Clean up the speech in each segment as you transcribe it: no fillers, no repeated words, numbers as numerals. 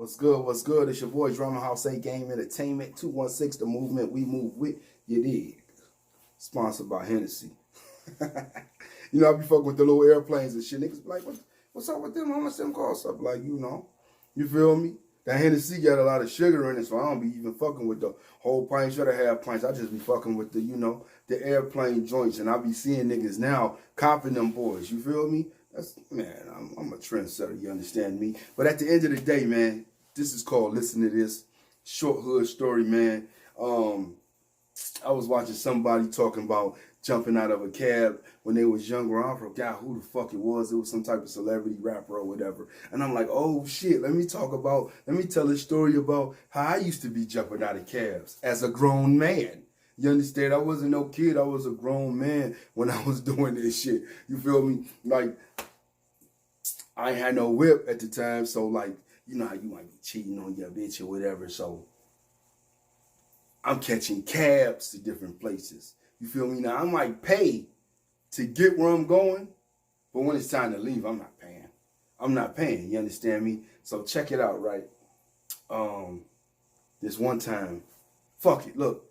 What's good? What's good? It's your boy Drama House 8 Game Entertainment 216. The movement we move with. You dig? Sponsored by Hennessy. You know, I be fucking with the little airplanes and shit. Niggas be like, what's up with them? How much them cost up? Like, you feel me? That Hennessy got a lot of sugar in it, so I don't be even fucking with the whole pints or the half pints. I just be fucking with the airplane joints, and I be seeing niggas now copping them boys. You feel me? Man, I'm a trendsetter, you understand me? But at the end of the day, man, this is called Listen to This. Short hood story, man. I was watching somebody talking about jumping out of a cab when they was younger. I forgot who the fuck it was. It was some type of celebrity rapper or whatever. And I'm like, oh shit, let me tell a story about how I used to be jumping out of cabs as a grown man. You understand? I wasn't no kid. I was a grown man when I was doing this shit. You feel me? Like, I ain't had no whip at the time. So, like, you know how you might be cheating on your bitch or whatever. So, I'm catching cabs to different places. You feel me? Now, I might pay to get where I'm going. But when it's time to leave, I'm not paying. I'm not paying. You understand me? So, check it out, right? This one time. Fuck it. Look.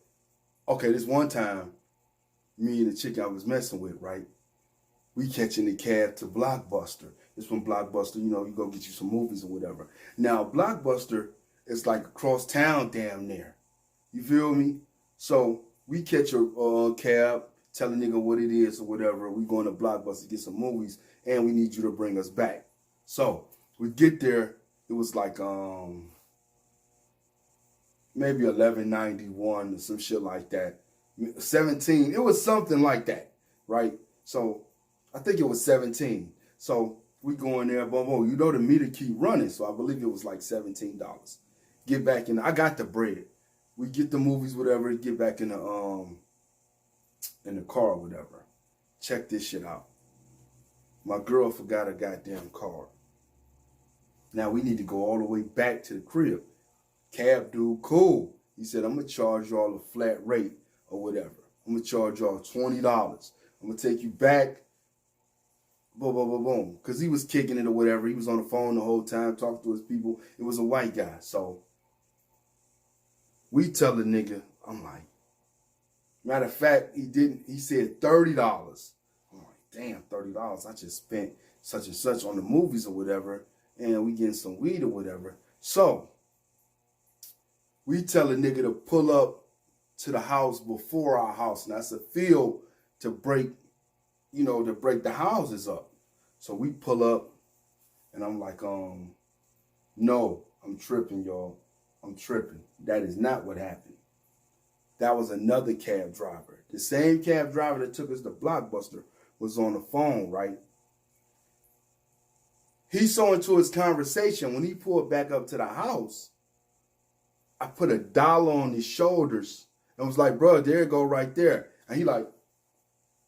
Okay, this one time, me and the chick I was messing with, right? We catching the cab to Blockbuster. This when Blockbuster, you go get you some movies or whatever. Now, Blockbuster is like across town damn near. You feel me? So, we catch a cab, tell a nigga what it is or whatever. We going to Blockbuster to get some movies, and we need you to bring us back. So, we get there. It was like, maybe 1191 or some shit like that. 17, it was something like that, right? So I think it was 17. So we go in there, boom, boom. You know the meter keep running, so I believe it was like $17. Get back in. I got the bread. We get the movies, whatever. Get back in the car, or whatever. Check this shit out. My girl forgot her goddamn card. Now we need to go all the way back to the crib. Cab dude, cool. He said, I'm going to charge y'all a flat rate or whatever. I'm going to charge y'all $20. I'm going to take you back. Boom, boom, boom, boom. Because he was kicking it or whatever. He was on the phone the whole time talking to his people. It was a white guy. So we tell the nigga, I'm like, matter of fact, he said $30. I'm like, damn, $30. I just spent such and such on the movies or whatever. And we getting some weed or whatever. So we tell a nigga to pull up to the house before our house. And that's a field to break the houses up. So we pull up and I'm like, no, I'm tripping, y'all. I'm tripping. That is not what happened. That was another cab driver. The same cab driver that took us to Blockbuster was on the phone, right? He saw into his conversation when he pulled back up to the house. I put $1 on his shoulders and was like, bro, there you go right there. And he like,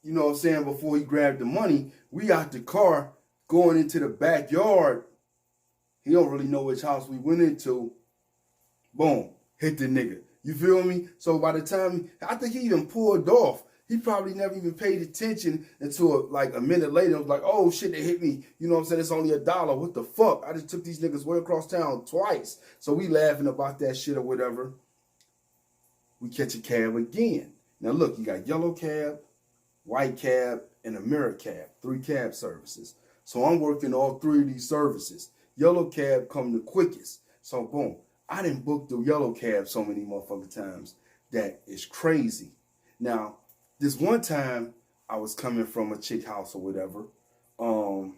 you know what I'm saying, before he grabbed the money, we out the car going into the backyard. He don't really know which house we went into. Boom, hit the nigga. You feel me? So by the time, I think he even pulled off. He probably never even paid attention until like a minute later. It was like, oh shit, they hit me. You know what I'm saying? It's only $1. What the fuck? I just took these niggas way across town twice. So we laughing about that shit or whatever. We catch a cab again. Now look, you got yellow cab, white cab, and a mirror cab. 3 cab services. So I'm working all 3 of these services. Yellow cab come the quickest. So boom. I didn't book the yellow cab so many motherfucking times that it's crazy. Now, this one time, I was coming from a chick house or whatever. I'm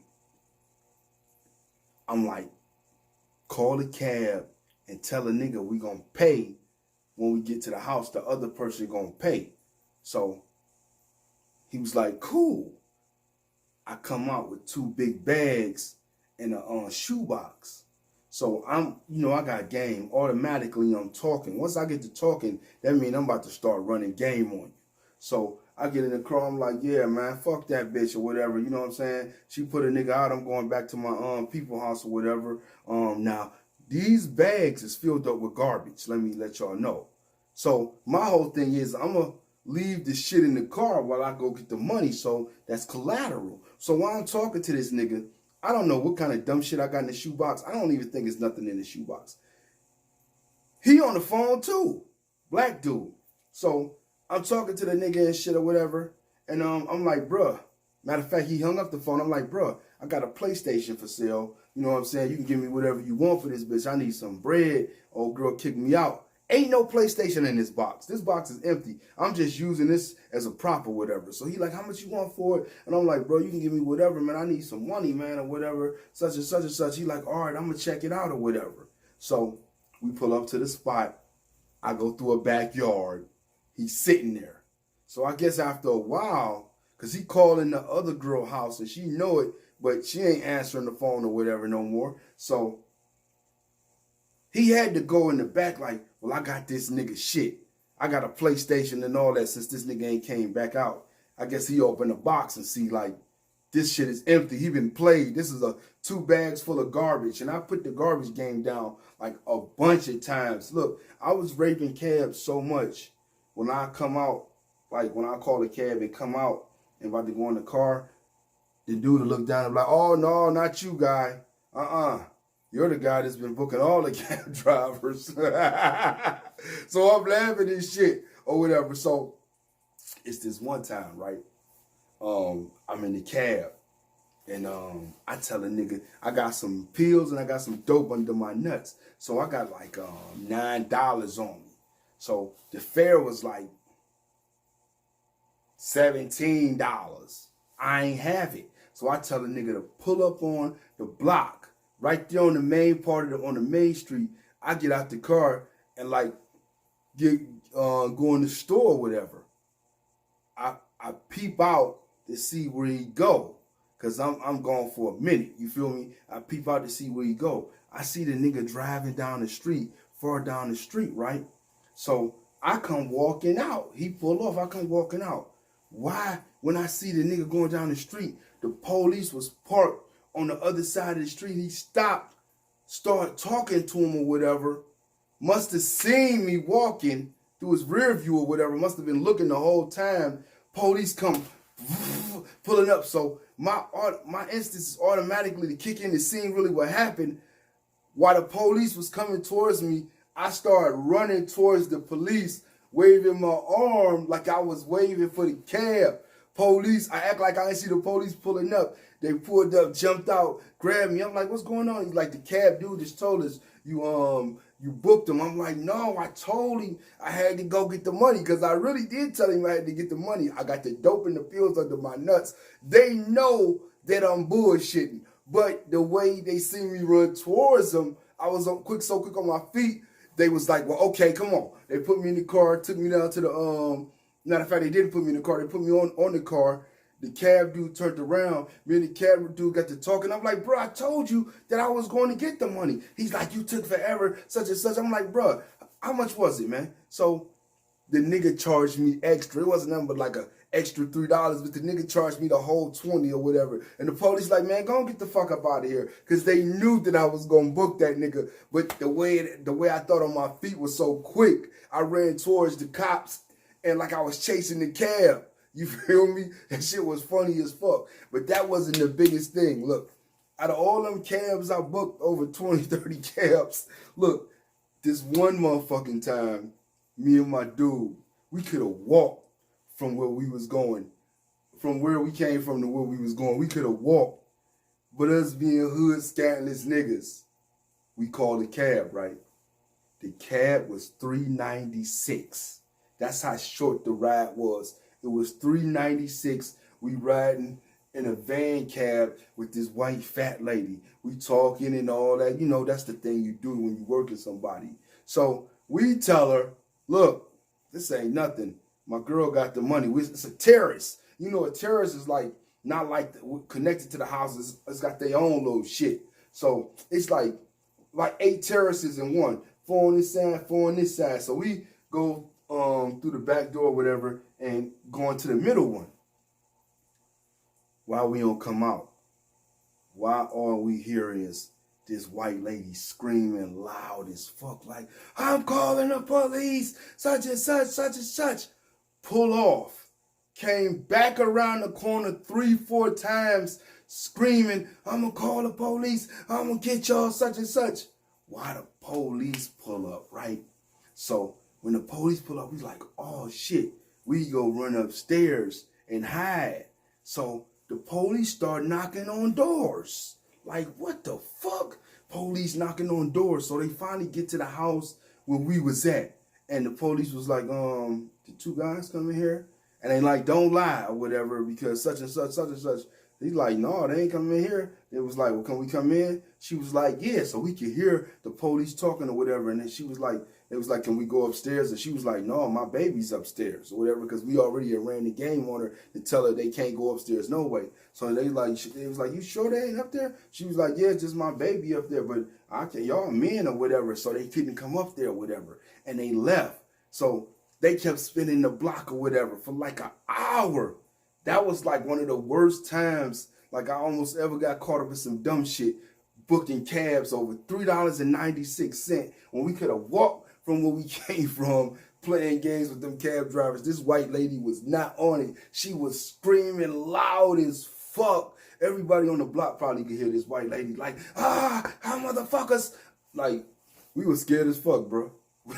like, call a cab and tell a nigga we gonna pay when we get to the house. The other person gonna pay. So he was like, cool. I come out with 2 big bags and a shoebox. So I got game. Automatically, I'm talking. Once I get to talking, that means I'm about to start running game on you. So I get in the car, I'm like, yeah, man, fuck that bitch or whatever. You know what I'm saying? She put a nigga out, I'm going back to my people house or whatever. Now, these bags is filled up with garbage. Let me let y'all know. So my whole thing is I'm going to leave the shit in the car while I go get the money. So that's collateral. So while I'm talking to this nigga, I don't know what kind of dumb shit I got in the shoebox. I don't even think it's nothing in the shoebox. He on the phone too. Black dude. So I'm talking to the nigga and shit or whatever. And I'm like, bruh. Matter of fact, he hung up the phone. I'm like, bruh, I got a PlayStation for sale. You know what I'm saying? You can give me whatever you want for this bitch. I need some bread. Old girl kicked me out. Ain't no PlayStation in this box. This box is empty. I'm just using this as a prop or whatever. So he like, how much you want for it? And I'm like, bro, you can give me whatever, man. I need some money, man, or whatever. Such and such and such. He like, all right, I'm going to check it out or whatever. So we pull up to the spot. I go through a backyard. He's sitting there. So I guess after a while, because he calling the other girl house and she know it, but she ain't answering the phone or whatever no more. So he had to go in the back like, well, I got this nigga shit. I got a PlayStation and all that since this nigga ain't came back out. I guess he opened the box and see like, this shit is empty. He been played. This is 2 bags full of garbage. And I put the garbage game down like a bunch of times. Look, I was raping cabs so much. When I come out, like when I call a cab and come out and about to go in the car, the dude will look down and be like, oh, no, not you, guy. You're the guy that's been booking all the cab drivers. So I'm laughing at shit or whatever. So it's this one time, right? I'm in the cab and I tell a nigga I got some pills and I got some dope under my nuts. So I got like $9 on me. So the fare was like $17. I ain't have it. So I tell a nigga to pull up on the block right there on the main part of on the main street. I get out the car and like go in the store or whatever. I peep out to see where he go. Cause I'm gone for a minute. You feel me? I peep out to see where he go. I see the nigga driving down the street, far down the street, right? So I come walking out. He pull off, I come walking out. Why? When I see the nigga going down the street, the police was parked on the other side of the street. He stopped, started talking to him or whatever. Must have seen me walking through his rear view or whatever. Must have been looking the whole time. Police come pulling up. So my instance is automatically to kick in to see really what happened. While the police was coming towards me, I started running towards the police, waving my arm like I was waving for the cab. Police, I act like I didn't see the police pulling up. They pulled up, jumped out, grabbed me. I'm like, what's going on? He's like, the cab dude just told us you booked him. I'm like, no, I told him I had to go get the money because I really did tell him I had to get the money. I got the dope and the pills under my nuts. They know that I'm bullshitting. But the way they see me run towards them, I was so quick on my feet. They was like, well, okay, come on. They put me in the car, took me down to the, matter of fact, they didn't put me in the car. They put me on the car. The cab dude turned around. Me and the cab dude got to talking. I'm like, bro, I told you that I was going to get the money. He's like, you took forever, such and such. I'm like, bro, how much was it, man? So the nigga charged me extra. It wasn't nothing but like a extra $3, but the nigga charged me the whole 20 or whatever. And the police like, man, go and get the fuck up out of here. Because they knew that I was going to book that nigga. But the way I thought on my feet was so quick, I ran towards the cops and like I was chasing the cab. You feel me? That shit was funny as fuck. But that wasn't the biggest thing. Look, out of all them cabs I booked, over 20, 30 cabs, look, this one motherfucking time, me and my dude, we could have walked from where we was going. From where we came from to where we was going. We could have walked. But us being hood scantless niggas, we called a cab, right? The cab was $3.96. That's how short the ride was. It was $3.96. We riding in a van cab with this white fat lady. We talking and all that. You know, that's the thing you do when you work with somebody. So we tell her, look, this ain't nothing. My girl got the money. It's a terrace. You know, a terrace is like, not like connected to the houses. It's got their own little shit. So it's like 8 terraces in one. 4 on this side, 4 on this side. So we go through the back door or whatever and go into the middle one. Why we don't come out? Why all we hear is this white lady screaming loud as fuck like, I'm calling the police, such and such, such and such. Pull off. Came back around the corner 3, 4 times, screaming, I'm gonna call the police, I'm gonna get y'all such and such. Why the police pull up, right? So when the police pull up, we like, oh shit, we go run upstairs and hide. So the police start knocking on doors. Like, what the fuck? Police knocking on doors. So they finally get to the house where we was at. And the police was like, the two guys come in here? And they like, don't lie or whatever, because such and such, such and such. He's like, no, they ain't coming in here. It was like, well, can we come in? She was like, yeah. So we could hear the police talking or whatever. And then she was like, it was like, can we go upstairs? And she was like, no, my baby's upstairs or whatever, because we already had ran the game on her to tell her they can't go upstairs no way. So they was like, you sure they ain't up there? She was like, yeah, just my baby up there, but I can y'all men or whatever. So they couldn't come up there or whatever. And they left. So they kept spinning the block or whatever for like an hour. That was like one of the worst times. Like I almost ever got caught up in some dumb shit, booking cabs over $3.96 when we could have walked from where we came from, playing games with them cab drivers. This white lady was not on it. She was screaming loud as fuck. Everybody on the block probably could hear this white lady like, motherfuckers. Like, we was scared as fuck, bro.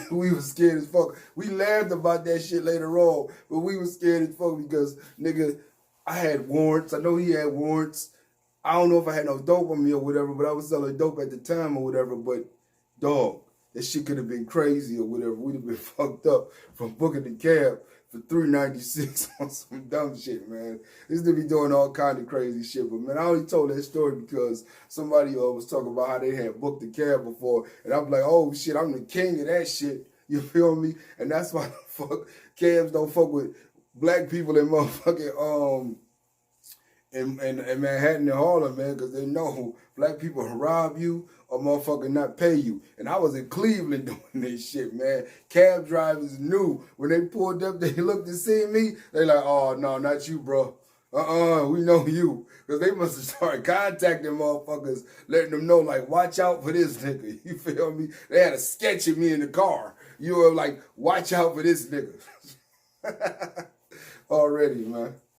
We was scared as fuck. We laughed about that shit later on, but we was scared as fuck because, nigga, I had warrants. I know he had warrants. I don't know if I had no dope on me or whatever, but I was selling dope at the time or whatever. But, dog, that shit could have been crazy or whatever. We'd have been fucked up from booking the cab for $3.96 on some dumb shit, man. This to be doing all kind of crazy shit. But, man, I only told that story because somebody was talking about how they had booked the cab before. And I'm like, oh, shit, I'm the king of that shit. You feel me? And that's why the fuck cabs don't fuck with black people in motherfucking, in Manhattan and Harlem, man, because they know black people rob you or motherfucking not pay you. And I was in Cleveland doing this shit, man. Cab drivers knew when they pulled up, they looked to see me, they like, oh, no, not you, bro. We know you. Because they must have started contacting motherfuckers, letting them know, like, watch out for this nigga. You feel me? They had a sketch of me in the car. You were like, watch out for this nigga. Already, man.